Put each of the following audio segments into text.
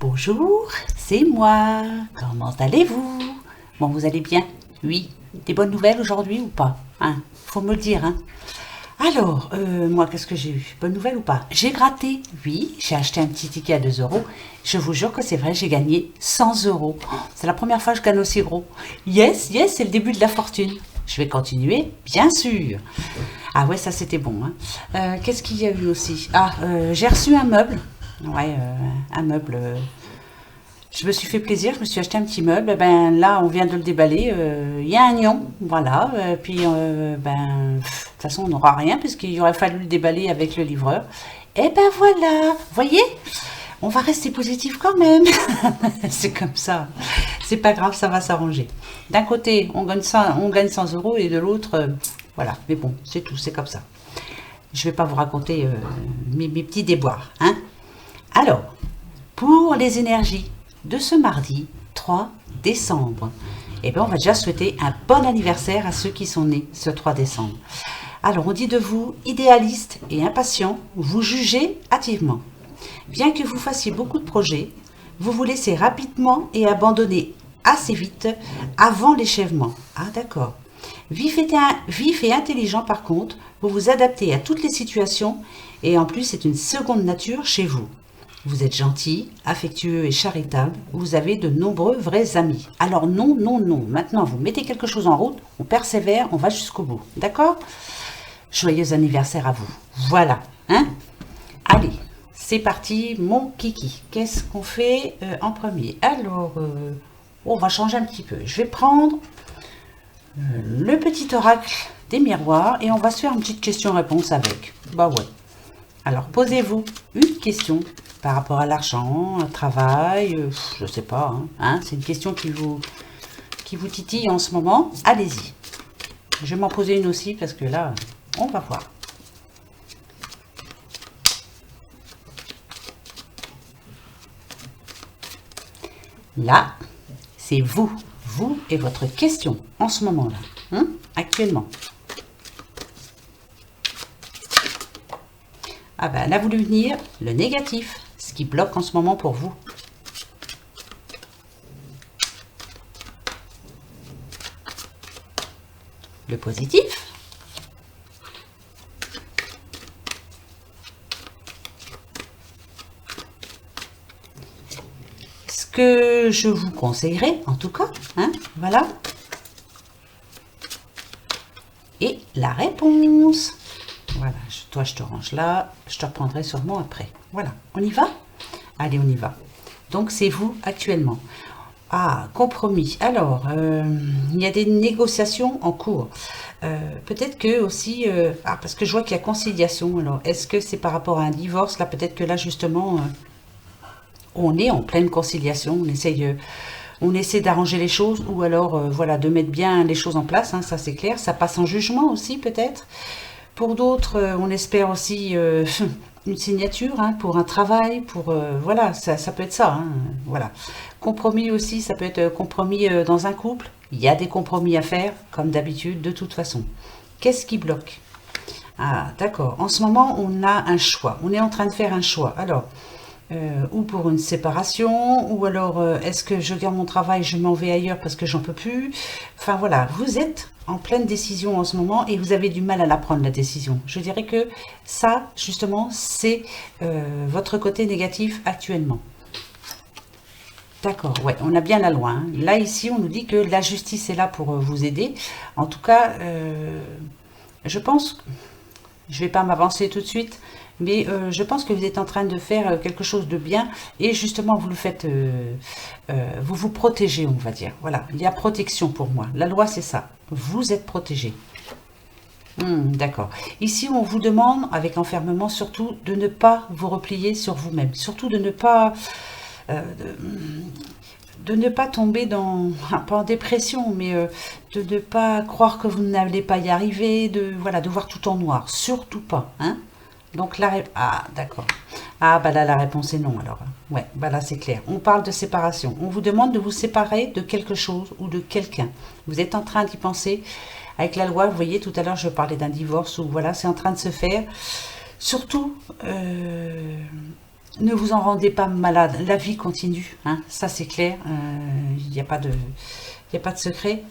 Bonjour, c'est moi. Comment allez-vous? Bon, vous allez bien? Oui. Des bonnes nouvelles aujourd'hui ou pas? Hein? Faut me le dire, hein. Alors, moi, qu'est-ce que j'ai eu? Bonne nouvelle ou pas? J'ai gratté. Oui, j'ai acheté un petit ticket à 2 euros. Je vous jure que c'est vrai, j'ai gagné 100 euros. Oh, c'est la première fois que je gagne aussi gros. Yes, yes, c'est le début de la fortune. Je vais continuer, bien sûr. Ah ouais, ça c'était bon, hein. Qu'est-ce qu'il y a eu aussi? Ah, j'ai reçu un meuble. Ouais, un meuble. Je me suis fait plaisir, je me suis acheté un petit meuble. Eh ben là, on vient de le déballer. Il y a un nion, voilà. Puis, de toute façon, on n'aura rien puisqu'il aurait fallu le déballer avec le livreur. Et ben voilà, voyez, on va rester positif quand même. C'est comme ça. C'est pas grave, ça va s'arranger. D'un côté, on gagne 100 euros et de l'autre, voilà. Mais bon, c'est tout, c'est comme ça. Je vais pas vous raconter mes petits déboires, hein. Alors, pour les énergies de ce mardi 3 décembre, eh bien, on va déjà souhaiter un bon anniversaire à ceux qui sont nés ce 3 décembre. Alors, on dit de vous, idéaliste et impatient, vous jugez hâtivement. Bien que vous fassiez beaucoup de projets, vous vous laissez rapidement et abandonner assez vite avant l'échèvement. Ah, d'accord. Vif et intelligent par contre, vous vous adaptez à toutes les situations et en plus c'est une seconde nature chez vous. Vous êtes gentil, affectueux et charitable, vous avez de nombreux vrais amis. Alors non, non, non, maintenant vous mettez quelque chose en route, on persévère, on va jusqu'au bout, d'accord? Joyeux anniversaire à vous. Voilà, hein? Allez, c'est parti, mon kiki. Qu'est-ce qu'on fait en premier? Alors, on va changer un petit peu. Je vais prendre le petit oracle des miroirs et on va se faire une petite question-réponse avec. Bah ouais. Alors, posez-vous une question par rapport à l'argent, au travail, je sais pas. Hein, c'est une question qui vous titille en ce moment. Allez-y. Je vais m'en poser une aussi parce que là, on va voir. Là, c'est vous et votre question en ce moment-là, hein, actuellement. Ah ben, elle a voulu venir le négatif, ce qui bloque en ce moment pour vous. Le positif. Ce que je vous conseillerais, en tout cas, hein, voilà. Et la réponse. Voilà, toi je te range là, je te reprendrai sûrement après. Voilà, on y va? Allez, on y va. Donc c'est vous actuellement. Ah, compromis. Alors, il y a des négociations en cours. Peut-être que aussi, parce que je vois qu'il y a conciliation. Alors, est-ce que c'est par rapport à un divorce? Là, peut-être que là, justement, on est en pleine conciliation. On essaie d'arranger les choses ou alors, voilà, de mettre bien les choses en place. Hein, ça, c'est clair. Ça passe en jugement aussi, peut-être. Pour d'autres, on espère aussi une signature hein, pour un travail, pour voilà, ça peut être ça. Hein, voilà. Compromis aussi, ça peut être compromis dans un couple. Il y a des compromis à faire, comme d'habitude, de toute façon. Qu'est-ce qui bloque? Ah, d'accord. En ce moment, on a un choix. On est en train de faire un choix. Alors, ou pour une séparation, ou alors est-ce que je garde mon travail, je m'en vais ailleurs parce que j'en peux plus. Enfin voilà, vous êtes en pleine décision en ce moment et vous avez du mal à la prendre la décision. Je dirais que ça, justement, c'est votre côté négatif actuellement. D'accord, ouais, on a bien la loi. Hein. Là, ici, on nous dit que la justice est là pour vous aider. En tout cas, je pense, je vais pas m'avancer tout de suite, mais je pense que vous êtes en train de faire quelque chose de bien et justement, vous le faites, vous vous protégez, on va dire. Voilà, il y a protection pour moi. La loi, c'est ça. Vous êtes protégé. D'accord. Ici, on vous demande, avec enfermement, surtout de ne pas vous replier sur vous-même. Surtout de ne pas... euh, de ne pas tomber dans, pas en dépression, mais de ne pas croire que vous n'allez pas y arriver, voilà, de voir tout en noir. Surtout pas, hein. Donc ah, d'accord. Ah, bah là, la réponse est non, alors. Ouais, bah là, c'est clair. On parle de séparation. On vous demande de vous séparer de quelque chose ou de quelqu'un. Vous êtes en train d'y penser. Avec la loi, vous voyez, tout à l'heure, je parlais d'un divorce, ou voilà, c'est en train de se faire. Surtout, Ne vous en rendez pas malade, la vie continue, hein, ça c'est clair, il n'y a pas de, il n'y a pas de secret.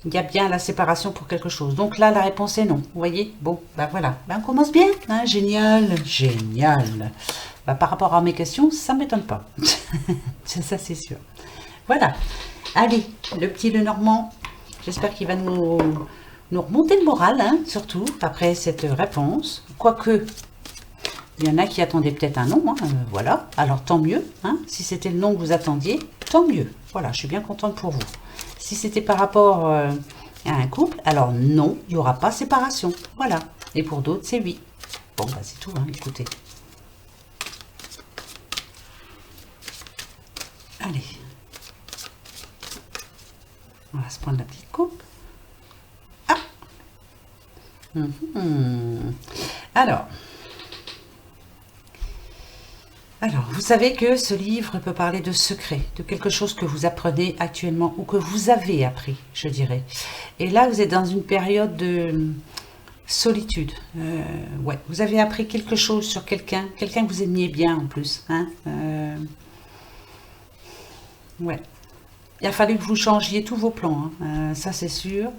Il y a bien la séparation pour quelque chose. Donc là, la réponse est non. Vous voyez? Bon, ben voilà. Ben, on commence bien. Hein, génial, génial. Ben, par rapport à mes questions, ça ne m'étonne pas. Ça, c'est sûr. Voilà. Allez, le petit Lenormand. J'espère qu'il va nous remonter le moral, hein, surtout, après cette réponse. Quoique, il y en a qui attendaient peut-être un non. Hein, voilà. Alors, tant mieux. Hein, si c'était le non que vous attendiez, tant mieux. Voilà, je suis bien contente pour vous. Si c'était par rapport à un couple, alors non, il n'y aura pas séparation. Voilà. Et pour d'autres, c'est oui. Bon, bah c'est tout, hein, écoutez. Allez. On va se prendre la petite coupe. Ah. Alors, vous savez que ce livre peut parler de secrets, de quelque chose que vous apprenez actuellement ou que vous avez appris, je dirais. Et là, vous êtes dans une période de solitude. Ouais, vous avez appris quelque chose sur quelqu'un que vous aimiez bien en plus. Hein, ouais, il a fallu que vous changiez tous vos plans, hein, ça c'est sûr.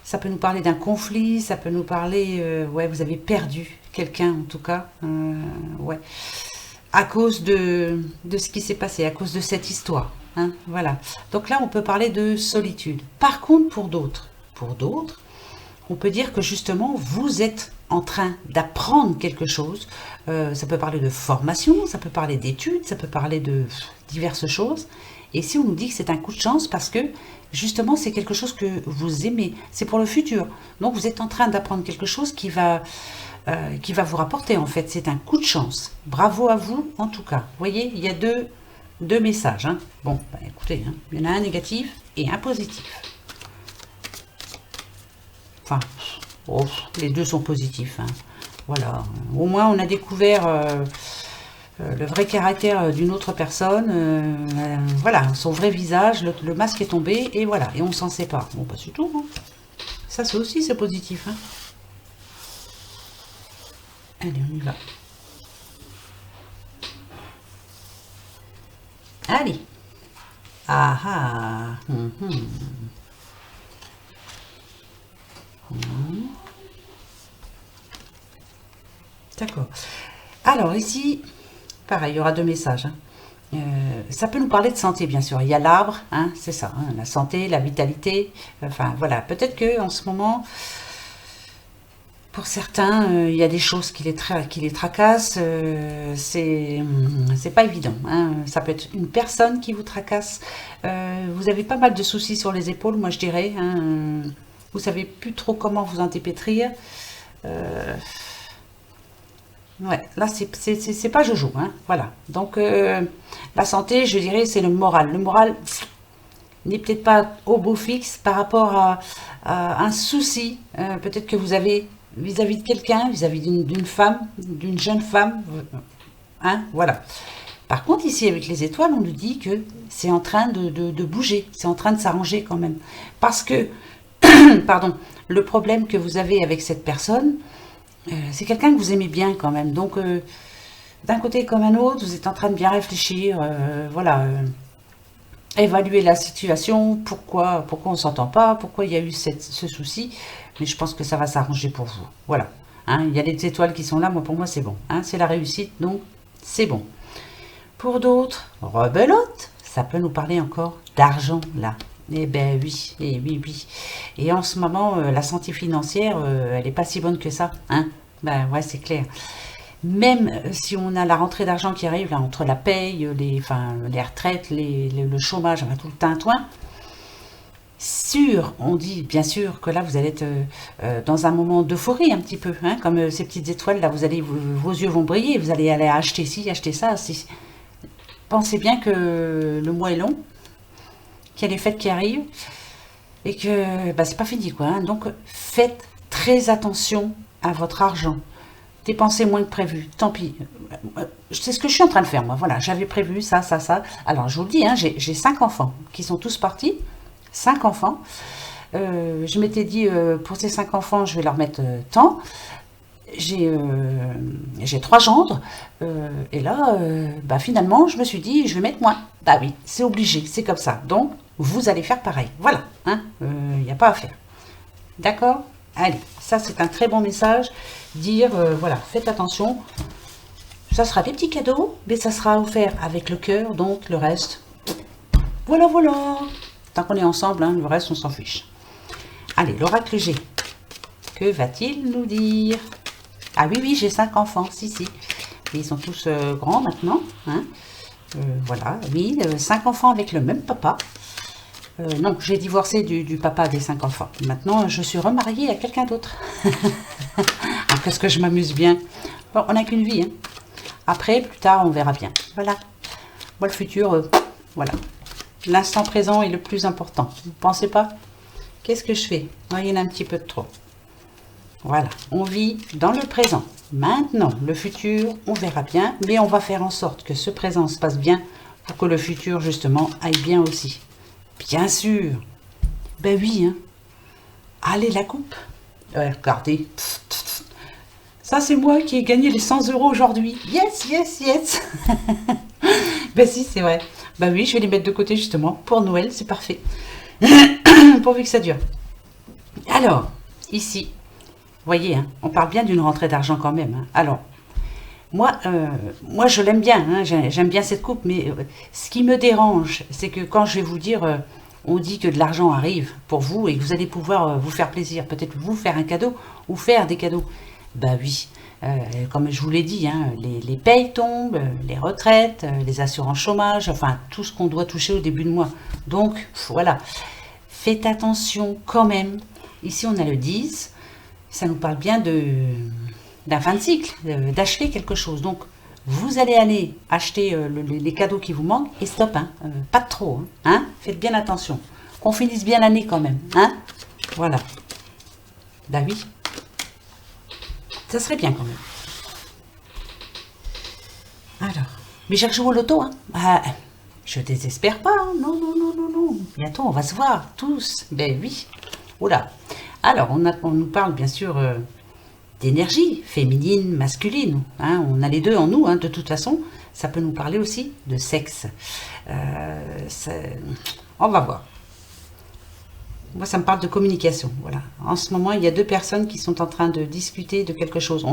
Ça peut nous parler d'un conflit, ça peut nous parler, ouais, vous avez perdu quelqu'un en tout cas, ouais. À cause de ce qui s'est passé, à cause de cette histoire. Hein, voilà. Donc là, on peut parler de solitude. Par contre, pour d'autres, on peut dire que justement, vous êtes en train d'apprendre quelque chose. Ça peut parler de formation, ça peut parler d'études, ça peut parler de diverses choses. Et si on nous dit que c'est un coup de chance, parce que justement, c'est quelque chose que vous aimez, c'est pour le futur. Donc, vous êtes en train d'apprendre quelque chose qui va vous rapporter en fait, c'est un coup de chance. Bravo à vous en tout cas. Vous voyez, il y a deux messages. Hein. Bon, bah, écoutez, hein, il y en a un négatif et un positif. Enfin, oh, les deux sont positifs. Hein. Voilà, au moins on a découvert le vrai caractère d'une autre personne. Voilà, son vrai visage, le masque est tombé et voilà, et on s'en sépare. Bon, bah c'est tout. Hein. Ça c'est aussi c'est positif. Hein. Allez, on y va. Allez. Ah ah. D'accord. Alors ici, pareil, il y aura deux messages. Hein. Ça peut nous parler de santé, bien sûr. Il y a l'arbre, hein, c'est ça, hein, la santé, la vitalité. Enfin, voilà. Peut-être que en ce moment, pour certains, il y a des choses qui les tracassent. C'est pas évident. Hein. Ça peut être une personne qui vous tracasse. Vous avez pas mal de soucis sur les épaules, moi je dirais. Hein. Vous savez plus trop comment vous en dépêtrir. Ouais, là c'est pas Jojo. Hein. Voilà. Donc la santé, je dirais, c'est le moral. Le moral n'est peut-être pas au beau fixe par rapport à un souci. Peut-être que vous avez vis-à-vis de quelqu'un, vis-à-vis d'une femme, d'une jeune femme, hein, voilà. Par contre, ici, avec les étoiles, on nous dit que c'est en train de bouger, c'est en train de s'arranger quand même. Parce que, pardon, le problème que vous avez avec cette personne, c'est quelqu'un que vous aimez bien quand même. Donc, d'un côté comme un autre, vous êtes en train de bien réfléchir, voilà, évaluer la situation, pourquoi on ne s'entend pas, pourquoi il y a eu ce souci, mais je pense que ça va s'arranger pour vous. Voilà. Hein, il y a des étoiles qui sont là, moi pour moi c'est bon. Hein, c'est la réussite, donc c'est bon. Pour d'autres, rebelote, ça peut nous parler encore d'argent là. Eh ben oui, oui. Et en ce moment, la santé financière, elle n'est pas si bonne que ça. Hein, ben ouais, c'est clair. Même si on a la rentrée d'argent qui arrive, là, entre la paye, les retraites, le chômage, enfin, tout le tintouin, on dit bien sûr que là, vous allez être dans un moment d'euphorie un petit peu, hein, comme ces petites étoiles, là, vos yeux vont briller, vous allez aller acheter ci, acheter ça. Pensez bien que le mois est long, qu'il y a les fêtes qui arrivent, et que bah, c'est pas fini, quoi. Hein. Donc, faites très attention à votre argent. Dépensez moins que prévu, tant pis. C'est ce que je suis en train de faire, moi. Voilà, j'avais prévu ça. Alors, je vous le dis, hein, j'ai 5 enfants qui sont tous partis. 5 enfants. Je m'étais dit, pour ces 5 enfants, je vais leur mettre tant. j'ai 3 gendres, et là, bah, finalement, je me suis dit, je vais mettre moins. Bah oui, c'est obligé, c'est comme ça. Donc, vous allez faire pareil. Voilà, hein, il n'y a pas à faire. D'accord? Allez, ça c'est un très bon message. Dire, voilà, faites attention. Ça sera des petits cadeaux, mais ça sera offert avec le cœur, donc le reste, voilà, voilà. Tant qu'on est ensemble, hein, le reste, on s'en fiche. Allez, l'oracle G. Que va-t-il nous dire? Ah oui, oui, j'ai 5 enfants, si, si. Ils sont tous grands maintenant. Hein. Voilà, oui, 5 enfants avec le même papa. Non, j'ai divorcé du papa des 5 enfants. Maintenant, je suis remariée à quelqu'un d'autre. Ah, qu'est-ce que je m'amuse bien. Bon, on n'a qu'une vie. Hein. Après, plus tard, on verra bien. Voilà. Moi, le futur, voilà. L'instant présent est le plus important. Vous ne pensez pas? Qu'est-ce que je fais? Oh, il y en a un petit peu de trop. Voilà, on vit dans le présent. Maintenant, le futur, on verra bien. Mais on va faire en sorte que ce présent se passe bien pour que le futur, justement, aille bien aussi. Bien sûr. Ben oui, hein. Allez, la coupe. Regardez. Ça, c'est moi qui ai gagné les 100 € aujourd'hui. Yes, yes, yes. Ben si, c'est vrai. Ben oui, je vais les mettre de côté, justement. Pour Noël, c'est parfait. Pourvu que ça dure. Alors, ici, vous voyez, hein, on parle bien d'une rentrée d'argent quand même. Hein. Alors, moi, je l'aime bien. Hein, j'aime bien cette coupe. Mais ce qui me dérange, c'est que quand je vais vous dire... on dit que de l'argent arrive pour vous et que vous allez pouvoir vous faire plaisir. Peut-être vous faire un cadeau ou faire des cadeaux. Ben oui, comme je vous l'ai dit, hein, les payes tombent, les retraites, les assurances chômage, enfin tout ce qu'on doit toucher au début de mois. Donc voilà, faites attention quand même. Ici on a le 10, ça nous parle bien d'un fin de cycle, d'achever quelque chose. Donc vous allez aller acheter les cadeaux qui vous manquent et stop, hein, pas de trop. Hein, faites bien attention, qu'on finisse bien l'année quand même. Hein, voilà. Ben oui. Ça serait bien quand même. Alors, mais j'ai rejoué au loto, hein. Ah, je désespère pas, hein. Non, non, non, non, non. Bientôt, on va se voir, tous. Ben oui. Oula. Alors, on nous parle bien sûr d'énergie, féminine, masculine. Hein. On a les deux en nous, hein. De toute façon. Ça peut nous parler aussi de sexe. On va voir. Moi, ça me parle de communication. Voilà. En ce moment, il y a 2 personnes qui sont en train de discuter de quelque chose.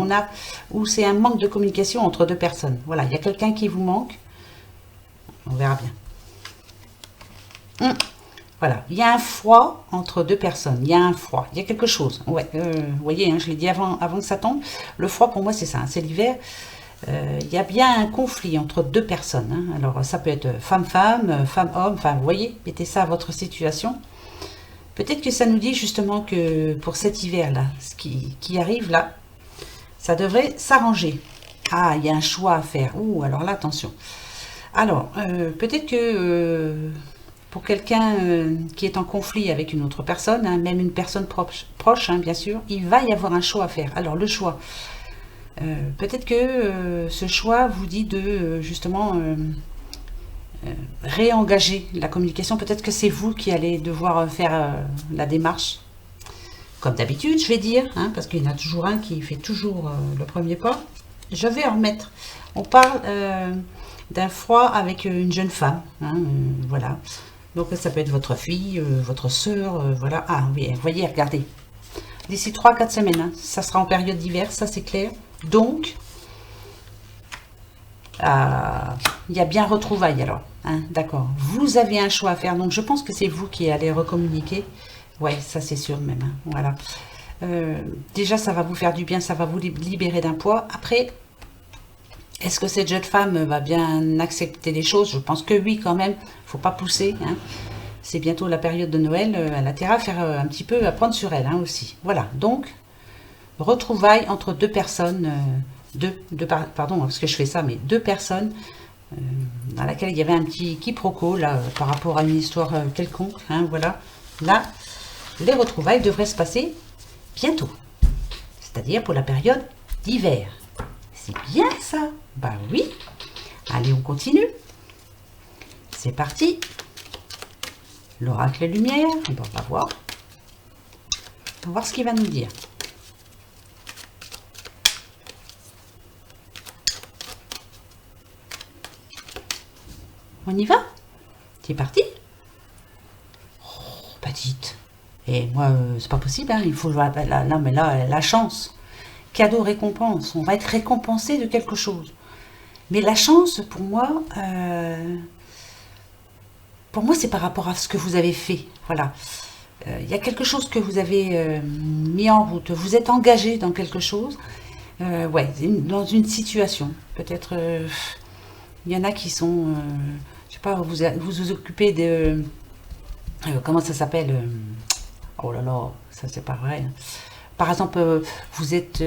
Ou c'est un manque de communication entre 2 personnes. Voilà, il y a quelqu'un qui vous manque. On verra bien. Voilà, il y a un froid entre 2 personnes. Il y a un froid. Il y a quelque chose. Ouais, vous voyez, hein, je l'ai dit avant que ça tombe. Le froid, pour moi, c'est ça. Hein, c'est l'hiver. Il y a bien un conflit entre 2 personnes. Hein. Alors, ça peut être femme-femme, femme-homme. Enfin, vous voyez, mettez ça à votre situation. Peut-être que ça nous dit justement que pour cet hiver-là, ce qui arrive là, ça devrait s'arranger. Ah, il y a un choix à faire. Ouh, alors là, attention. Alors, peut-être que pour quelqu'un qui est en conflit avec une autre personne, hein, même une personne proche, hein, bien sûr, il va y avoir un choix à faire. Alors, le choix. Peut-être que ce choix vous dit de, justement... réengager la communication. Peut-être que c'est vous qui allez devoir faire la démarche. Comme d'habitude, je vais dire, hein, parce qu'il y en a toujours un qui fait toujours le premier pas. Je vais en remettre. On parle d'un froid avec une jeune femme. Hein, voilà. Donc ça peut être votre fille, votre soeur, voilà. Ah oui, vous voyez, regardez. D'ici 3-4 semaines, hein, ça sera en période d'hiver, ça c'est clair. Donc, il y a bien retrouvailles alors. Hein, d'accord. Vous avez un choix à faire. Donc je pense que c'est vous qui allez recommuniquer. Ouais, ça c'est sûr même. Hein, voilà. Déjà ça va vous faire du bien, ça va vous libérer d'un poids. Après, est-ce que cette jeune femme va bien accepter les choses? Je pense que oui quand même. Faut pas pousser. Hein. C'est bientôt la période de Noël. Elle a intérêt à faire un petit peu, à prendre sur elle hein, aussi. Voilà. Donc, retrouvailles entre 2 personnes. Pardon, parce que je fais ça, mais 2 personnes dans laquelle il y avait un petit quiproquo là, par rapport à une histoire quelconque. Hein, voilà. Là, les retrouvailles devraient se passer bientôt. C'est-à-dire pour la période d'hiver. C'est bien ça. Bah oui. Allez, on continue. C'est parti. L'oracle lumière. On va voir. On va voir ce qu'il va nous dire. On y va? Tu es parti? Oh, pas dites. Et moi, c'est pas possible, hein. Il faut jouer non, mais là, la chance. Cadeau, récompense. On va être récompensé de quelque chose. Mais la chance, pour moi, c'est par rapport à ce que vous avez fait. Voilà. Il y a quelque chose que vous avez mis en route. Vous êtes engagé dans quelque chose. Ouais, dans une situation. Peut-être, il y en a qui sont, je sais pas, vous occupez de, comment ça s'appelle? Oh là là, ça c'est pas vrai. Par exemple, vous êtes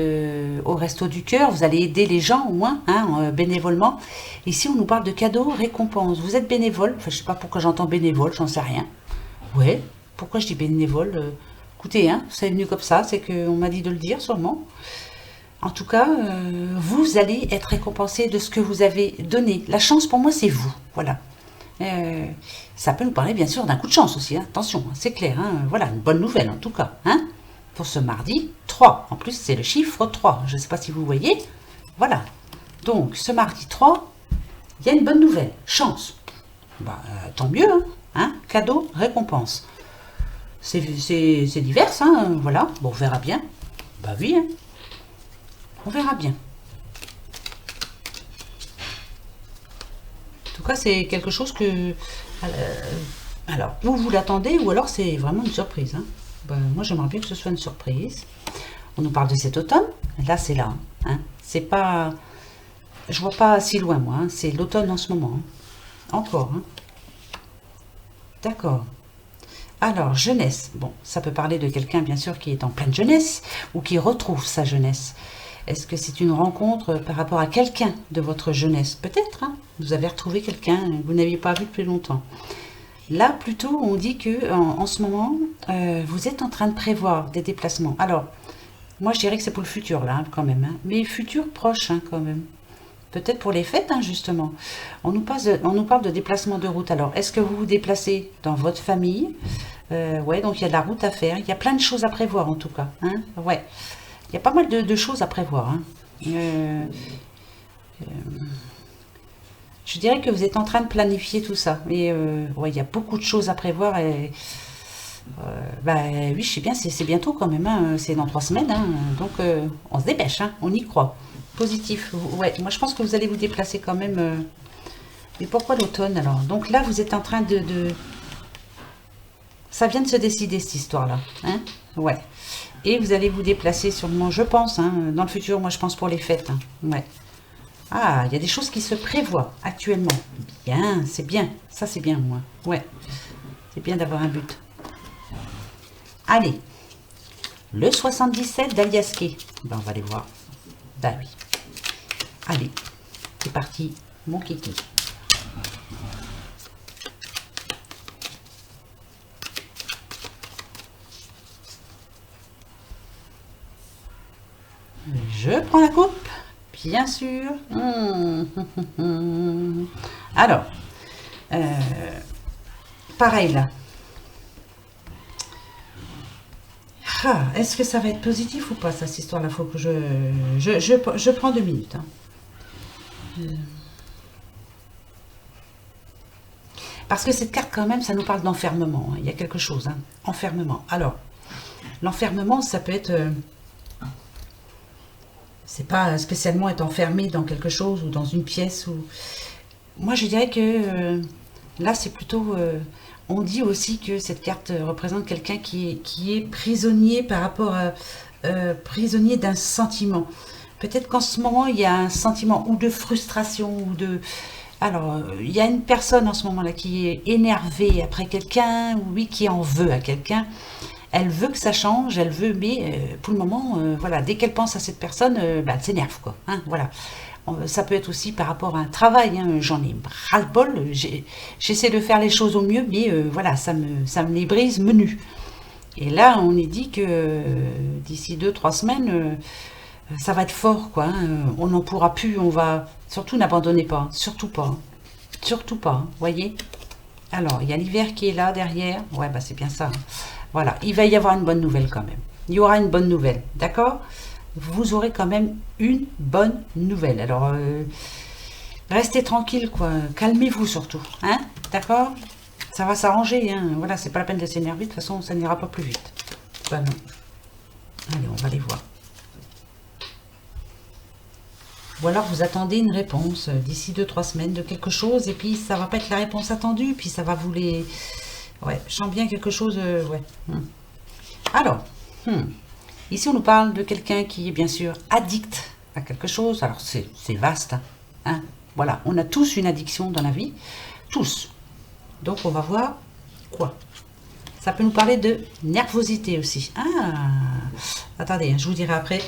au Resto du Cœur, vous allez aider les gens au moins, hein, bénévolement. Ici, on nous parle de cadeaux, récompenses. Vous êtes bénévole, enfin, je sais pas pourquoi j'entends bénévole, j'en sais rien. Ouais, pourquoi je dis bénévole? Écoutez, hein, c'est venu comme ça, c'est qu'on m'a dit de le dire sûrement. En tout cas, vous allez être récompensé de ce que vous avez donné. La chance, pour moi, c'est vous. Voilà. Ça peut nous parler, bien sûr, d'un coup de chance aussi. Hein. Attention, hein, c'est clair. Hein. Voilà, une bonne nouvelle, en tout cas. Hein, pour ce mardi 3. En plus, c'est le chiffre 3. Je ne sais pas si vous voyez. Voilà. Donc, ce mardi 3, il y a une bonne nouvelle. Chance. Bah, tant mieux. Hein. Cadeau, récompense. C'est divers. Hein. Voilà. Bon, on verra bien. Bah oui. Hein. On verra bien. En tout cas, c'est quelque chose que... alors, ou vous l'attendez, ou alors c'est vraiment une surprise. Hein. Ben, moi, j'aimerais bien que ce soit une surprise. On nous parle de cet automne. Là, c'est là. Hein. C'est pas... Je vois pas si loin, moi. Hein. C'est l'automne en ce moment. Hein. Encore. Hein. D'accord. Alors, jeunesse. Bon, ça peut parler de quelqu'un, bien sûr, qui est en pleine jeunesse, ou qui retrouve sa jeunesse. Est-ce que c'est une rencontre par rapport à quelqu'un de votre jeunesse? Peut-être, hein. Vous avez retrouvé quelqu'un que vous n'aviez pas vu depuis longtemps. Là, plutôt, on dit que en ce moment, vous êtes en train de prévoir des déplacements. Alors, moi, je dirais que c'est pour le futur, là, hein, quand même. Hein. Mais futur proche, hein, quand même. Peut-être pour les fêtes, hein, justement. On nous parle de déplacement de route. Alors, est-ce que vous vous déplacez dans votre famille? Ouais, donc il y a de la route à faire. Il y a plein de choses à prévoir, en tout cas. Hein. Ouais. Il y a pas mal de choses à prévoir. Hein. Je dirais que vous êtes en train de planifier tout ça. Et ouais, il y a beaucoup de choses à prévoir. Et, bah oui, je sais bien, c'est bientôt quand même. Hein. C'est dans 3 semaines. Hein. Donc on se dépêche. Hein. On y croit. Positif. Ouais, moi je pense que vous allez vous déplacer quand même. Mais pourquoi l'automne alors? Donc là, vous êtes en train de... Ça vient de se décider cette histoire-là. Hein. Ouais. Et vous allez vous déplacer sûrement, je pense, hein, dans le futur, moi je pense pour les fêtes. Hein. Ouais. Ah, il y a des choses qui se prévoient actuellement. Bien, c'est bien. Ça c'est bien, moi. Ouais. C'est bien d'avoir un but. Allez. Le 77 d'Aliaské. Ben, on va aller voir. Ben oui. Allez. C'est parti, mon kiki. Je prends la coupe, bien sûr. Alors, pareil là. Ah, est-ce que ça va être positif ou pas, ça, cette histoire-là? Faut que je prends 2 minutes. Hein. Parce que cette carte, quand même, ça nous parle d'enfermement. Hein. Il y a quelque chose. Hein. Enfermement. Alors, l'enfermement, ça peut être... c'est pas spécialement être enfermé dans quelque chose ou dans une pièce. Ou... Moi, je dirais que là, c'est plutôt... on dit aussi que cette carte représente quelqu'un qui est prisonnier par rapport à... prisonnier d'un sentiment. Peut-être qu'en ce moment, il y a un sentiment ou de frustration ou de... Alors, il y a une personne en ce moment-là qui est énervée après quelqu'un, ou oui, qui en veut à quelqu'un. Elle veut que ça change, elle veut, mais pour le moment, voilà, dès qu'elle pense à cette personne, bah, elle s'énerve, quoi. Hein, voilà. Ça peut être aussi par rapport à un travail, hein, j'en ai ras-le-bol, j'essaie de faire les choses au mieux, mais voilà, ça me les brise menu. Et là, on est dit que d'ici 2-3 semaines, ça va être fort, quoi. Hein, on n'en pourra plus, on va... Surtout, n'abandonnez pas, surtout pas. Hein, surtout pas, hein, voyez. Alors, il y a l'hiver qui est là, derrière. Ouais, bah c'est bien ça. Hein. Voilà, il va y avoir une bonne nouvelle quand même. Il y aura une bonne nouvelle, d'accord? Vous aurez quand même une bonne nouvelle. Alors, Restez tranquille, quoi. Calmez-vous surtout, hein? D'accord? Ça va s'arranger, hein. Voilà, c'est pas la peine de s'énerver. De toute façon, ça n'ira pas plus vite. Bah non. Allez, on va les voir. Ou alors vous attendez une réponse d'ici 2-3 semaines de quelque chose, et puis ça va pas être la réponse attendue, puis ça va vous les... Ouais, je sens bien quelque chose... ouais. Alors, ici on nous parle de quelqu'un qui est bien sûr addict à quelque chose. Alors c'est vaste, hein. Voilà, on a tous une addiction dans la vie, tous. Donc on va voir quoi. Ça peut nous parler de nervosité aussi. Ah, attendez, je vous dirai après.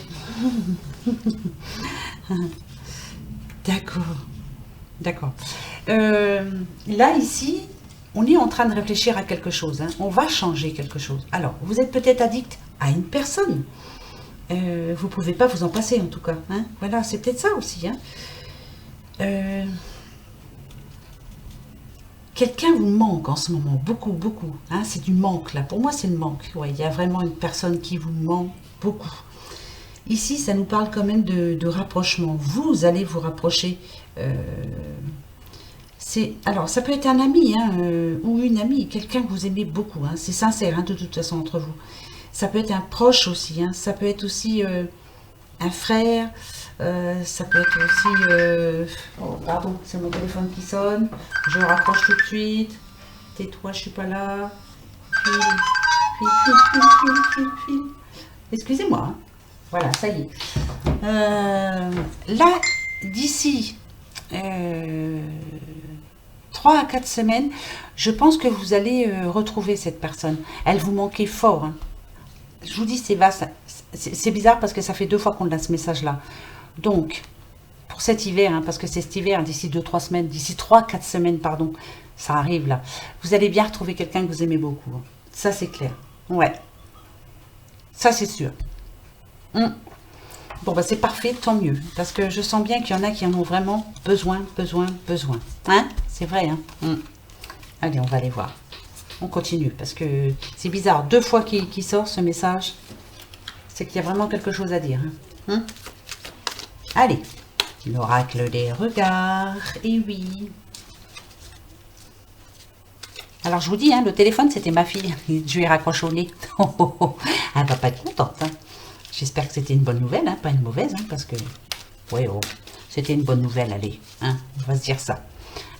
D'accord, d'accord. Là, ici, on est en train de réfléchir à quelque chose, hein. On va changer quelque chose. Alors, vous êtes peut-être addict à une personne. Vous ne pouvez pas vous en passer, en tout cas, hein. Voilà, c'est peut-être ça aussi, hein. Quelqu'un vous manque en ce moment, beaucoup, beaucoup, hein. C'est du manque, là. Pour moi, c'est le manque. Ouais, il y a vraiment une personne qui vous manque beaucoup. Ici, ça nous parle quand même de rapprochement. Vous allez vous rapprocher. Alors, ça peut être un ami, hein, ou une amie, quelqu'un que vous aimez beaucoup, hein. C'est sincère, hein, de toute façon, entre vous. Ça peut être un proche aussi, hein. Ça peut être aussi un frère. Ça peut être aussi... Oh, pardon, c'est mon téléphone qui sonne. Je raccroche tout de suite. Tais-toi, je suis pas là. File. Excusez-moi, hein. Voilà, ça y est. Là, d'ici 3 à 4 semaines, je pense que vous allez retrouver cette personne. Elle vous manquait fort, hein. Je vous dis, c'est vaste. C'est bizarre parce que ça fait 2 fois qu'on a ce message-là. Donc, pour cet hiver, hein, parce que c'est cet hiver, d'ici 2-3 semaines, d'ici 3-4 semaines, pardon, ça arrive là. Vous allez bien retrouver quelqu'un que vous aimez beaucoup, hein. Ça, c'est clair. Ouais. Ça, c'est sûr. Bon, bah c'est parfait, tant mieux. Parce que je sens bien qu'il y en a qui en ont vraiment besoin. Hein? C'est vrai, hein? Allez, on va aller voir. On continue, parce que c'est bizarre. 2 fois qu'il sort ce message, c'est qu'il y a vraiment quelque chose à dire, hein? Allez, l'oracle des regards, et oui. Alors, je vous dis, hein, le téléphone, c'était ma fille. Je lui ai raccroché au nez. Elle va pas être contente, hein. J'espère que c'était une bonne nouvelle, hein, pas une mauvaise, hein, parce que... Ouais, oh, c'était une bonne nouvelle, allez, hein, on va se dire ça.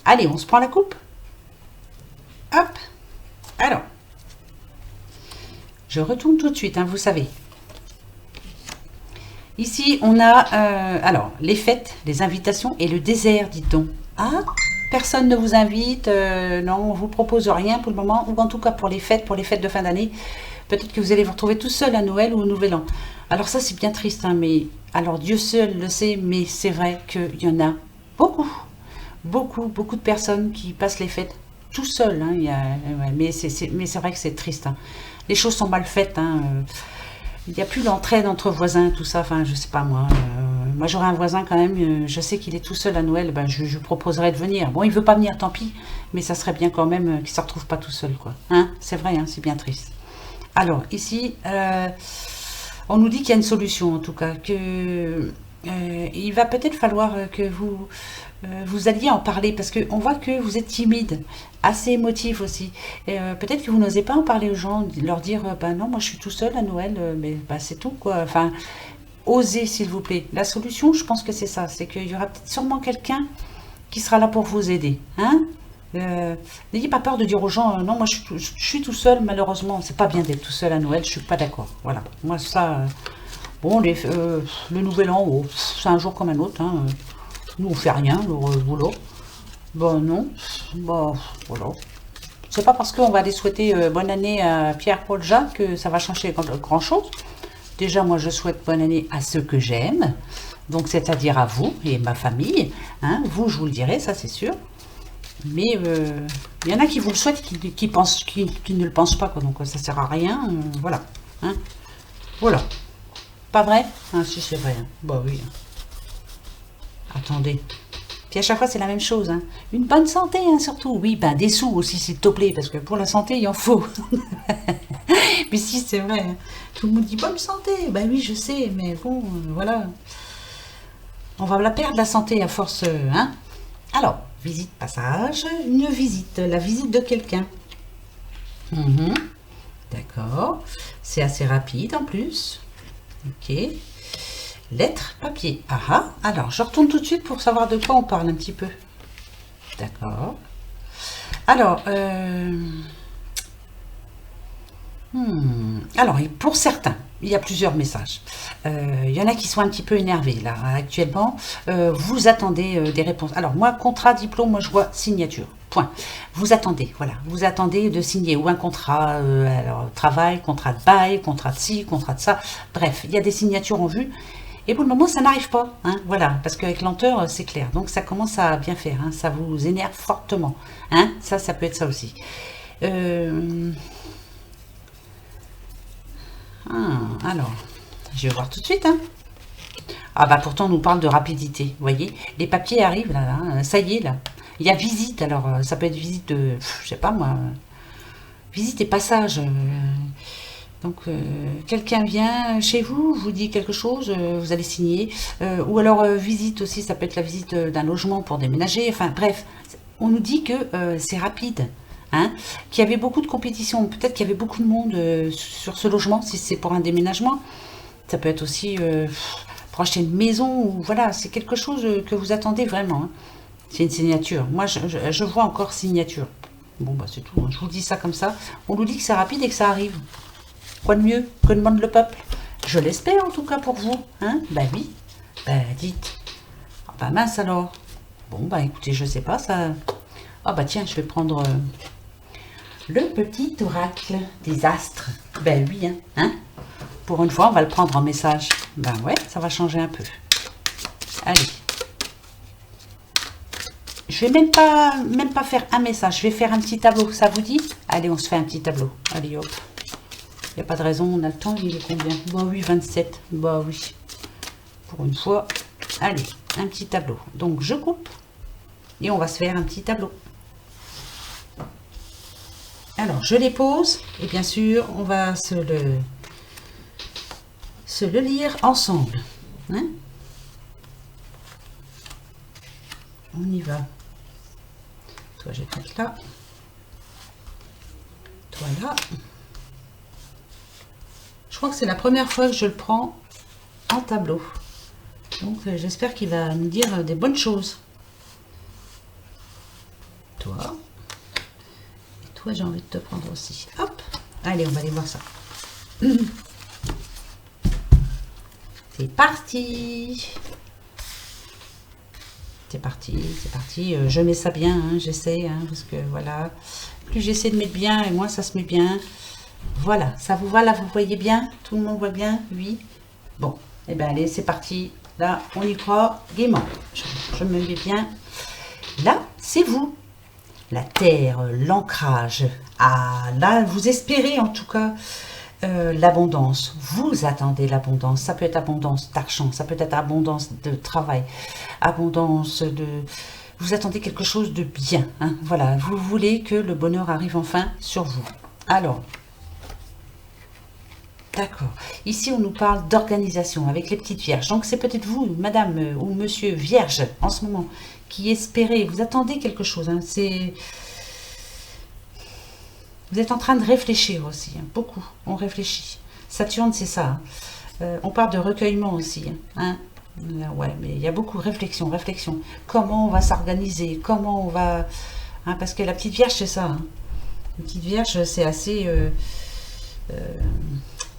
Allez, on se prend la coupe. Hop. Alors, je retourne tout de suite, hein, vous savez. Ici, on a, alors, les fêtes, les invitations et le désert, dites donc. Ah, personne ne vous invite, non, on vous propose rien pour le moment, ou en tout cas pour les fêtes de fin d'année. Peut-être que vous allez vous retrouver tout seul à Noël ou au Nouvel An. Alors ça, c'est bien triste, hein, mais... Alors, Dieu seul le sait, mais c'est vrai qu'il y en a beaucoup de personnes qui passent les fêtes tout seuls, hein. Ouais, mais c'est vrai que c'est triste, hein. Les choses sont mal faites, hein. Il n'y a plus l'entraide entre voisins, tout ça. Enfin, je sais pas, moi. Moi, j'aurais un voisin quand même. Je sais qu'il est tout seul à Noël. Ben, je proposerais de venir. Bon, il veut pas venir, tant pis. Mais ça serait bien quand même qu'il ne se retrouve pas tout seul, quoi. Hein, c'est vrai, hein, c'est bien triste. Alors, ici, on nous dit qu'il y a une solution, en tout cas. Il va peut-être falloir que vous alliez en parler, parce qu'on voit que vous êtes timide, assez émotif aussi. Peut-être que vous n'osez pas en parler aux gens, leur dire, ben non, moi je suis tout seul à Noël, mais ben, c'est tout, quoi. Enfin, osez, s'il vous plaît. La solution, je pense que c'est ça, c'est qu'il y aura peut-être sûrement quelqu'un qui sera là pour vous aider, hein. N'ayez pas peur de dire aux gens, non, moi je suis tout seul, malheureusement, c'est pas bien d'être tout seul à Noël, je suis pas d'accord. Voilà, moi ça, bon, le Nouvel An, oh, c'est un jour comme un autre, hein. Nous, on fait rien, le boulot. Bon, non. Bon, voilà. C'est pas parce qu'on va aller souhaiter bonne année à Pierre, Paul, Jacques que ça va changer grand-chose. Déjà, moi, je souhaite bonne année à ceux que j'aime. Donc, c'est-à-dire à vous et ma famille. Hein. Vous, je vous le dirai, ça, c'est sûr. Mais il y en a qui vous le souhaitent, qui ne le pensent pas, quoi. Donc, ça sert à rien. Voilà. Hein. Voilà. Pas vrai? Ah, si, c'est vrai. Hein. Bah oui. Attendez. Puis à chaque fois, c'est la même chose, hein. Une bonne santé, hein, surtout. Oui, ben des sous aussi, s'il te plaît, parce que pour la santé, il en faut. Mais si, c'est vrai, hein. Tout le monde dit bonne santé. Ben oui, je sais, mais bon, voilà. On va la perdre, la santé, à force, hein. Alors, visite, passage, une visite, la visite de quelqu'un. Mhm. D'accord. C'est assez rapide en plus. Ok. Lettre, papier. Ah ah. Alors, je retourne tout de suite pour savoir de quoi on parle un petit peu. D'accord. Alors, alors, pour certains, il y a plusieurs messages. Il y en a qui sont un petit peu énervés là actuellement. Vous attendez des réponses. Alors moi, contrat, diplôme, moi je vois signature. Point. Vous attendez, voilà. Vous attendez de signer ou un contrat, alors travail, contrat de bail, contrat de ci, contrat de ça. Bref, il y a des signatures en vue. Et pour le moment, ça n'arrive pas. Hein, voilà, parce qu'avec lenteur, c'est clair. Donc ça commence à bien faire. Hein, ça vous énerve fortement. Hein, ça peut être ça aussi. Alors, je vais voir tout de suite. Hein. Ah bah pourtant on nous parle de rapidité, vous voyez. Les papiers arrivent là, ça y est là. Il y a visite, alors ça peut être visite de, je sais pas moi, visite et passage. Donc quelqu'un vient chez vous, vous dit quelque chose, vous allez signer. Ou alors visite aussi, ça peut être la visite d'un logement pour déménager. Enfin bref, on nous dit que c'est rapide. Hein, qu'il y avait beaucoup de compétition, peut-être qu'il y avait beaucoup de monde sur ce logement, si c'est pour un déménagement. Ça peut être aussi pour acheter une maison, ou voilà, c'est quelque chose que vous attendez vraiment. Hein. C'est une signature. Moi, je vois encore signature. Bon, bah c'est tout. Hein. Je vous dis ça comme ça. On nous dit que c'est rapide et que ça arrive. Quoi de mieux que demande le peuple? Je l'espère en tout cas pour vous. Hein, bah oui. Bah dites. Ah bah mince alors. Bon, bah écoutez, je sais pas, ça... Ah bah tiens, je vais prendre... le petit oracle des astres. Ben oui, hein. Pour une fois, on va le prendre en message. Ben ouais, ça va changer un peu. Allez. Je vais même pas faire un message. Je vais faire un petit tableau. Ça vous dit? Allez, on se fait un petit tableau. Allez, hop. Il n'y a pas de raison. On a le temps. Il est combien? Bah oui, 27. Bah oui. Pour une fois. Allez, un petit tableau. Donc, je coupe. Et on va se faire un petit tableau. Alors, je les pose et bien sûr, on va se le lire ensemble. Hein? On y va. Toi, je vais te mettre là. Toi, là. Je crois que c'est la première fois que je le prends en tableau. Donc, j'espère qu'il va me dire des bonnes choses. Toi. Toi, j'ai envie de te prendre aussi. Hop. Allez, on va aller voir ça. C'est parti. C'est parti, c'est parti. Je mets ça bien, hein, j'essaie, hein, parce que voilà. Plus j'essaie de mettre bien, et moins ça se met bien. Voilà, ça vous va là, vous voyez bien? Tout le monde voit bien? Oui. Bon, et bien allez, c'est parti. Là, on y croit gaiement. Je me mets bien. Là, c'est vous. La terre, l'ancrage. Ah, là, vous espérez en tout cas l'abondance. Vous attendez l'abondance. Ça peut être abondance d'argent, ça peut être abondance de travail, abondance de... Vous attendez quelque chose de bien. Hein, voilà, vous voulez que le bonheur arrive enfin sur vous. Alors, d'accord. Ici, on nous parle d'organisation avec les petites vierges. Donc, c'est peut-être vous, madame ou monsieur vierge, en ce moment, qui espérez, vous attendez quelque chose. Hein, c'est... Vous êtes en train de réfléchir aussi, hein, beaucoup. On réfléchit. Saturne, c'est ça. Hein. On parle de recueillement aussi. Hein. Ouais, mais il y a beaucoup de réflexion, réflexion. Comment on va s'organiser? Comment on va... Hein, parce que la petite vierge, c'est ça. Hein. La petite vierge, c'est assez...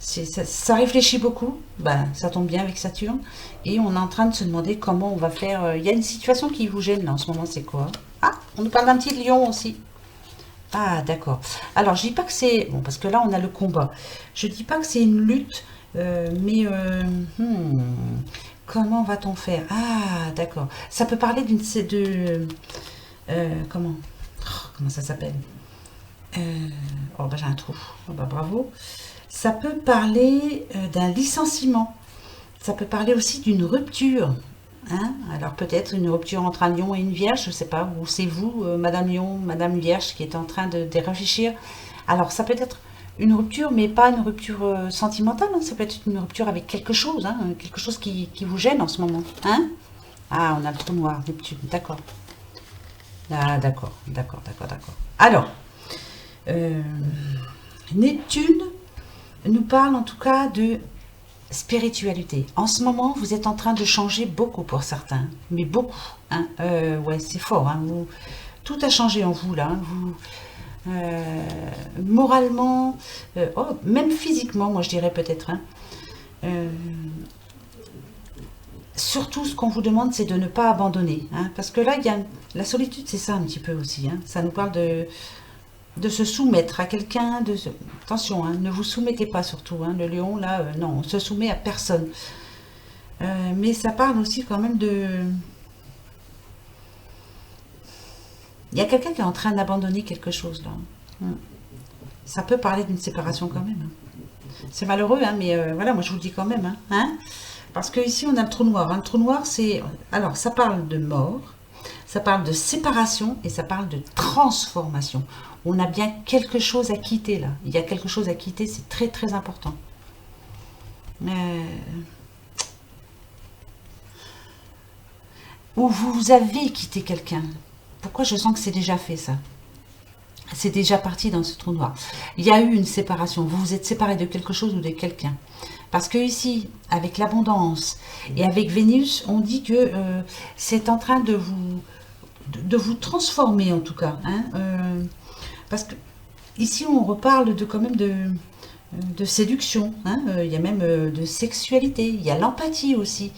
ça réfléchit beaucoup, ben, ça tombe bien avec Saturne, et on est en train de se demander comment on va faire. Il y a une situation qui vous gêne là en ce moment, c'est quoi? Ah, on nous parle d'un petit lion aussi. Ah, d'accord. Alors, je dis pas que c'est... Bon, parce que là, on a le combat. Je dis pas que c'est une lutte, mais... comment va-t-on faire? Ah, d'accord. Ça peut parler d'une... comment? Comment ça s'appelle? Oh, bah, j'ai un trou. Oh, bah, bravo. Ça peut parler d'un licenciement. Ça peut parler aussi d'une rupture. Hein? Alors peut-être une rupture entre un lion et une vierge, je ne sais pas. Ou c'est vous, Madame Lion, Madame Vierge, qui est en train de réfléchir. Alors ça peut être une rupture, mais pas une rupture sentimentale. Hein? Ça peut être une rupture avec quelque chose. Hein? Quelque chose qui vous gêne en ce moment. Hein? Ah, on a le trou noir, Neptune. D'accord. Ah, d'accord, d'accord, d'accord, d'accord. Alors, euh, Neptune nous parle en tout cas de spiritualité. En ce moment, vous êtes en train de changer beaucoup pour certains, mais beaucoup. Hein. Ouais, c'est fort. Hein. Tout a changé en vous là. Hein. Moralement, oh, même physiquement, moi je dirais peut-être. Hein. Euh, Surtout, ce qu'on vous demande, c'est de ne pas abandonner. Hein, parce que là, il y a la solitude, c'est ça un petit peu aussi. Hein. Ça nous parle de se soumettre à quelqu'un. Attention, hein, ne vous soumettez pas surtout. Hein, le lion, là, non, on se soumet à personne. Mais ça parle aussi quand même de... Il y a quelqu'un qui est en train d'abandonner quelque chose là. Ça peut parler d'une séparation quand même. Hein. C'est malheureux, hein, mais voilà, moi je vous le dis quand même. Hein, hein. Parce que ici on a le trou noir. Hein. Le trou noir, c'est... Alors, ça parle de mort, ça parle de séparation et ça parle de transformation. On a bien quelque chose à quitter là. Il y a quelque chose à quitter, c'est très très important. Ou vous avez quitté quelqu'un. Pourquoi je sens que c'est déjà fait ça? C'est déjà parti dans ce trou noir. Il y a eu une séparation. Vous vous êtes séparé de quelque chose ou de quelqu'un. Parce que ici, avec l'abondance et avec Vénus, on dit que c'est en train de vous transformer en tout cas. Hein, parce que ici, on reparle de quand même de séduction. Hein, il y a même de sexualité. Il y a l'empathie aussi.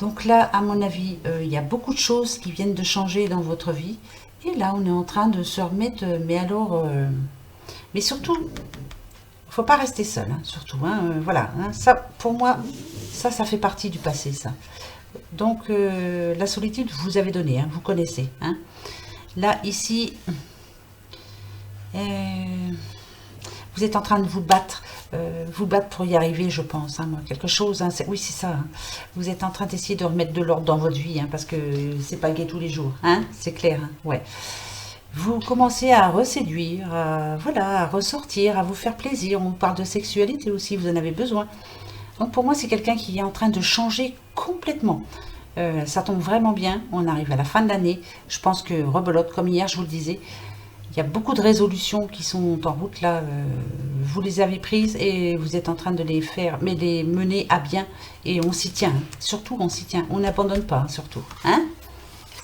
Donc là, à mon avis, il y a beaucoup de choses qui viennent de changer dans votre vie. Et là, on est en train de se remettre, mais alors... mais surtout, il ne faut pas rester seul, hein, surtout. Hein, voilà, hein, ça, pour moi, ça fait partie du passé, ça. Donc, la solitude, vous avez donné, hein, vous connaissez. Hein. Là, ici, vous êtes en train de vous battre pour y arriver, je pense. Hein, moi, quelque chose, hein, oui, c'est ça. Hein. Vous êtes en train d'essayer de remettre de l'ordre dans votre vie, hein, parce que c'est pas gai tous les jours. Hein, c'est clair, hein, ouais. Vous commencez à reséduire, voilà, à ressortir, à vous faire plaisir. On parle de sexualité aussi, vous en avez besoin. Donc pour moi, c'est quelqu'un qui est en train de changer complètement. Ça tombe vraiment bien. On arrive à la fin de l'année. Je pense que rebelote, comme hier, je vous le disais, il y a beaucoup de résolutions qui sont en route là. Vous les avez prises et vous êtes en train de les faire, mais les mener à bien. Et on s'y tient. Hein. Surtout, on s'y tient. On n'abandonne pas, hein, surtout. Hein,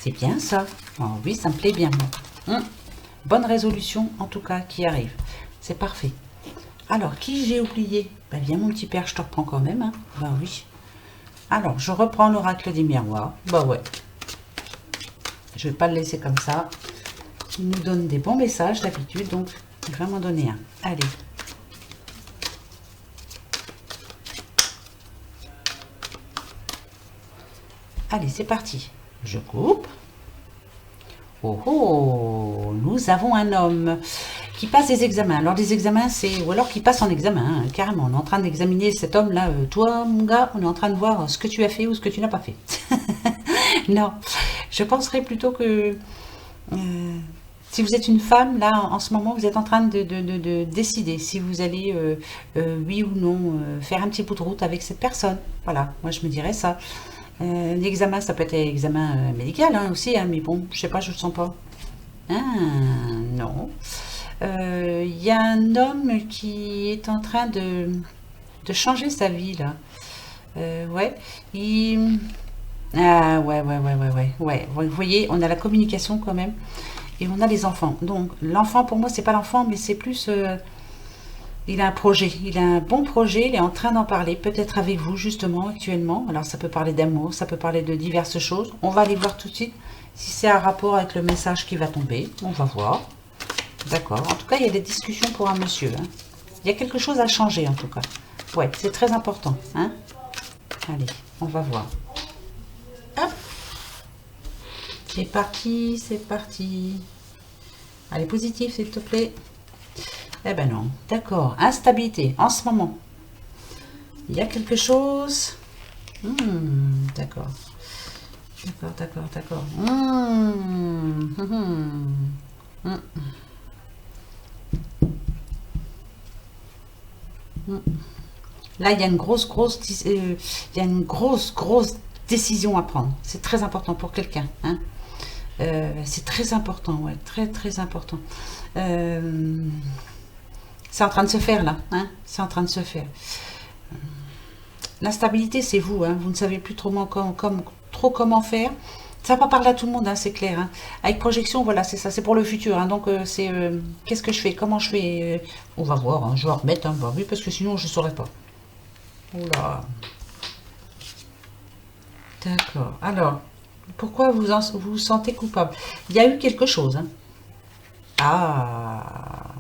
c'est bien ça. Oh, oui, ça me plaît bien, moi. Bonne résolution, en tout cas, qui arrive. C'est parfait. Alors, qui j'ai oublié? Ben, viens, mon petit père, je te reprends quand même. Hein. Ben oui. Alors, je reprends l'oracle des miroirs. Ben ouais. Je vais pas le laisser comme ça. Il nous donne des bons messages d'habitude, donc il va m'en donner un. Allez. Allez, c'est parti. Je coupe. Oh oh, nous avons un homme qui passe des examens. Alors des examens, c'est... Ou alors qui passe en examen, hein, carrément. On est en train d'examiner cet homme-là. Toi, mon gars, on est en train de voir ce que tu as fait ou ce que tu n'as pas fait. Non, je penserais plutôt que... si vous êtes une femme, là, en ce moment, vous êtes en train de décider si vous allez, oui ou non, faire un petit bout de route avec cette personne. Voilà, moi je me dirais ça. L'examen, ça peut être examen médical hein, aussi, hein, mais bon, je sais pas, je le sens pas. Ah, non. Il y a un homme qui est en train de changer sa vie, là. Ouais, il... Ah, ouais. Vous voyez, on a la communication quand même, et on a les enfants. Donc, l'enfant, pour moi, c'est pas l'enfant, mais c'est plus... il a un projet, il a un bon projet, il est en train d'en parler, peut-être avec vous justement actuellement. Alors ça peut parler d'amour, ça peut parler de diverses choses. On va aller voir tout de suite si c'est un rapport avec le message qui va tomber. On va voir. D'accord. En tout cas, il y a des discussions pour un monsieur. Hein. Il y a quelque chose à changer en tout cas. Ouais, c'est très important. Hein. Allez, on va voir. Hop. C'est parti, c'est parti. Allez, positif s'il te plaît. Eh ben non, d'accord. Instabilité, en ce moment. Il y a quelque chose. D'accord. D'accord. Là, il y a une grosse décision à prendre. C'est très important pour quelqu'un. Hein. C'est très important, ouais, très très important. Euh, c'est en train de se faire là, hein, c'est en train de se faire. L'instabilité, c'est vous, hein, vous ne savez plus trop, trop comment faire. Ça va pas parler à tout le monde, hein, c'est clair. Hein. Avec projection, voilà, c'est ça, c'est pour le futur. Hein, donc, c'est qu'est-ce que je fais, comment je fais on va voir, hein, je vais en remettre, hein, bah oui, parce que sinon, je ne saurais pas. Oula. D'accord. Alors, pourquoi vous vous sentez coupable? Il y a eu quelque chose. Hein. Ah,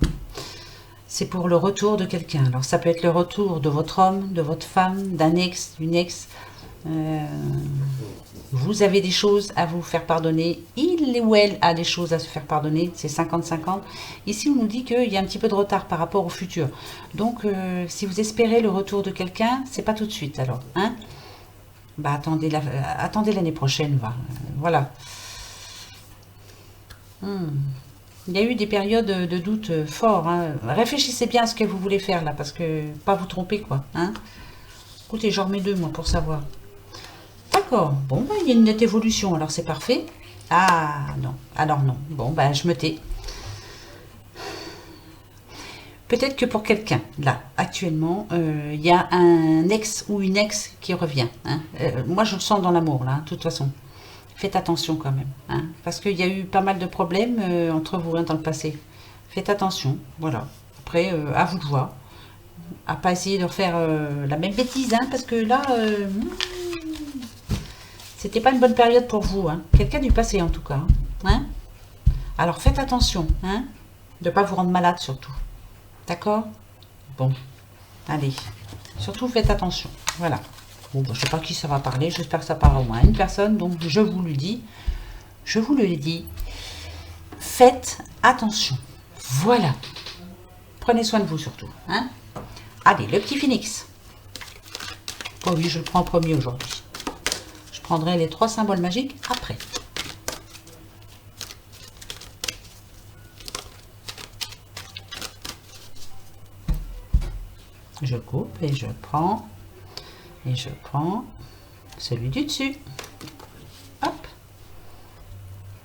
c'est pour le retour de quelqu'un. Alors, ça peut être le retour de votre homme, de votre femme, d'un ex, d'une ex. Euh, vous avez des choses à vous faire pardonner. Il ou elle a des choses à se faire pardonner. C'est 50-50. Ici, on nous dit qu'il y a un petit peu de retard par rapport au futur. Donc, si vous espérez le retour de quelqu'un, c'est pas tout de suite alors. Hein? Bah, attendez l'année prochaine, va. Voilà. Hmm. Il y a eu des périodes de doute forts. Hein. Réfléchissez bien à ce que vous voulez faire là, parce que pas vous tromper quoi. Hein. Écoutez, j'en remets deux moi pour savoir. D'accord. Bon, bah, il y a une nette évolution, alors c'est parfait. Ah non. Alors non. Bon, bah je me tais. Peut-être que pour quelqu'un, là, actuellement, il y a un ex ou une ex qui revient. Hein. Moi, je le sens dans l'amour, là, de toute façon. Faites attention quand même, hein, parce qu'il y a eu pas mal de problèmes entre vous hein, dans le passé. Faites attention, voilà. Après, à vous de voir. À pas essayer de refaire la même bêtise, hein, parce que là, c'était pas une bonne période pour vous. Hein. Quelqu'un du passé, en tout cas. Hein. Alors, faites attention, hein, de ne pas vous rendre malade, surtout. D'accord? Bon, allez. Surtout, faites attention. Voilà. Bon, bah, je ne sais pas qui ça va parler. J'espère que ça parlera au moins à une personne. Donc, je vous le dis. Je vous le dis. Faites attention. Voilà. Prenez soin de vous, surtout. Hein. Allez, le petit phénix. Oh oui, je le prends en premier aujourd'hui. Je prendrai les 3 symboles magiques après. Je coupe et je prends. Et je prends celui du dessus. Hop.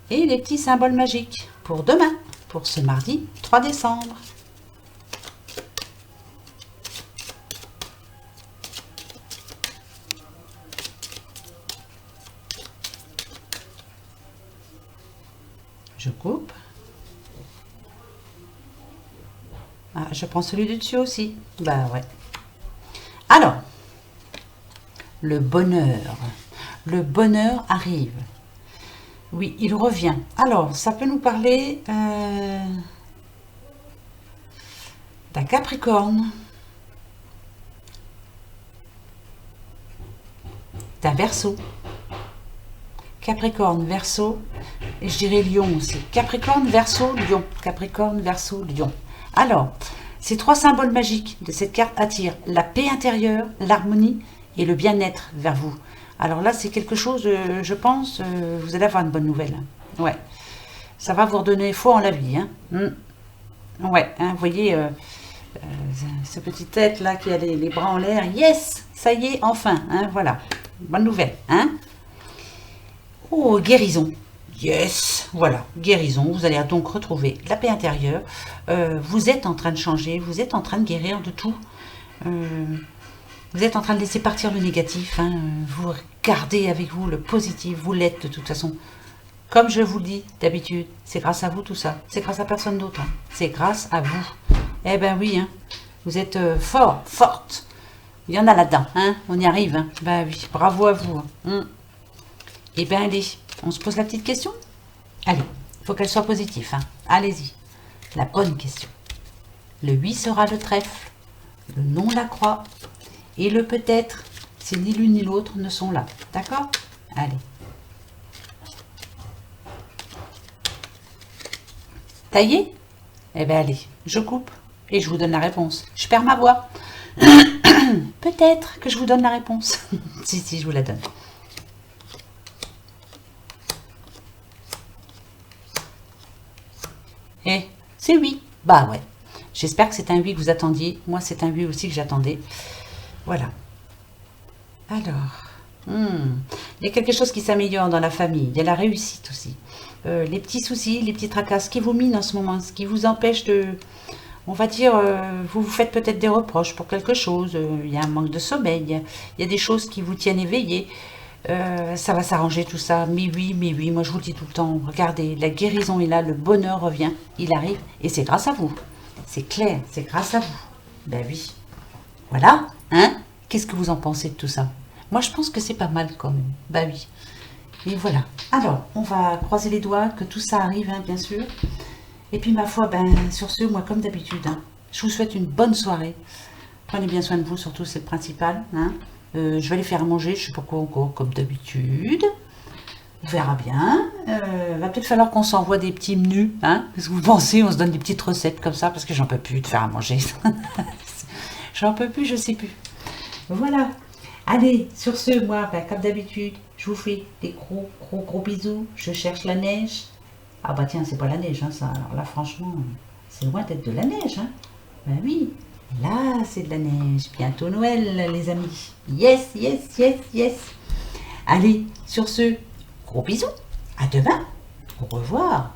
Et les petits symboles magiques pour demain, pour ce mardi 3 décembre. Je coupe. Ah, je prends celui du dessus aussi. Bah ouais. Alors, le bonheur. Le bonheur arrive. Oui, il revient. Alors, ça peut nous parler d'un Capricorne, d'un Verseau. Capricorne, Verseau, et je dirais Lion aussi. Capricorne, Verseau, Lion. Capricorne, Verseau, Lion. Alors, ces 3 symboles magiques de cette carte attirent la paix intérieure, l'harmonie et le bien-être vers vous. Alors là, c'est quelque chose, je pense, vous allez avoir une bonne nouvelle. Ouais, ça va vous redonner foi en la vie. Hein. Ouais, hein, vous voyez, ce petit tête là qui a les bras en l'air. Yes, ça y est, enfin. Hein, voilà, bonne nouvelle. Hein. Oh, guérison. Yes, voilà, guérison. Vous allez donc retrouver la paix intérieure. Vous êtes en train de changer, vous êtes en train de guérir de tout. Vous êtes en train de laisser partir le négatif. Hein. Vous gardez avec vous le positif. Vous l'êtes de toute façon. Comme je vous le dis d'habitude, c'est grâce à vous tout ça. C'est grâce à personne d'autre. Hein. C'est grâce à vous. Eh ben oui, hein. Vous êtes fort, forte. Il y en a là-dedans. Hein. On y arrive. Hein. Ben oui, bravo à vous. Hein. Eh bien, allez, on se pose la petite question. Allez, il faut qu'elle soit positive. Hein. Allez-y. La bonne question. Le 8 sera le trèfle, le non la croix, et le peut-être, si ni l'une ni l'autre ne sont là. D'accord? Allez. Taillé? Eh bien, allez, je coupe et je vous donne la réponse. Je perds ma voix. Peut-être que je vous donne la réponse. Si, je vous la donne. Eh, c'est oui. Bah ouais. J'espère que c'est un oui que vous attendiez. Moi, c'est un oui aussi que j'attendais. Voilà. Alors, Il y a quelque chose qui s'améliore dans la famille. Il y a la réussite aussi. Les petits soucis, les petits tracas, ce qui vous mine en ce moment, ce qui vous empêche de... On va dire, vous vous faites peut-être des reproches pour quelque chose. Il y a un manque de sommeil. Il y a des choses qui vous tiennent éveillé. Ça va s'arranger tout ça. Mais oui, moi je vous le dis tout le temps. Regardez, la guérison est là, le bonheur revient. Il arrive. Et c'est grâce à vous. C'est clair, c'est grâce à vous. Ben oui. Voilà, hein? Qu'est-ce que vous en pensez de tout ça? Moi, je pense que c'est pas mal quand même. Bah oui. Et voilà. Alors, on va croiser les doigts que tout ça arrive, hein, bien sûr. Et puis, ma foi, ben, sur ce, moi, comme d'habitude, hein, je vous souhaite une bonne soirée. Prenez bien soin de vous, surtout, c'est le principal. Hein. Je vais aller faire à manger, je sais pas quoi encore, comme d'habitude. On verra bien. Va peut-être falloir qu'on s'envoie des petits menus. Hein. Qu'est-ce que vous pensez? On se donne des petites recettes comme ça, parce que j'en peux plus de faire à manger. J'en peux plus, je sais plus. Voilà. Allez, sur ce, moi, ben, comme d'habitude, je vous fais des gros bisous. Je cherche la neige. Ah bah tiens, c'est pas la neige, hein, ça. Alors là, franchement, c'est loin d'être de la neige. Hein. Ben oui, là, c'est de la neige. Bientôt Noël, les amis. Yes, yes, yes, yes. Allez, sur ce, gros bisous. À demain. Au revoir.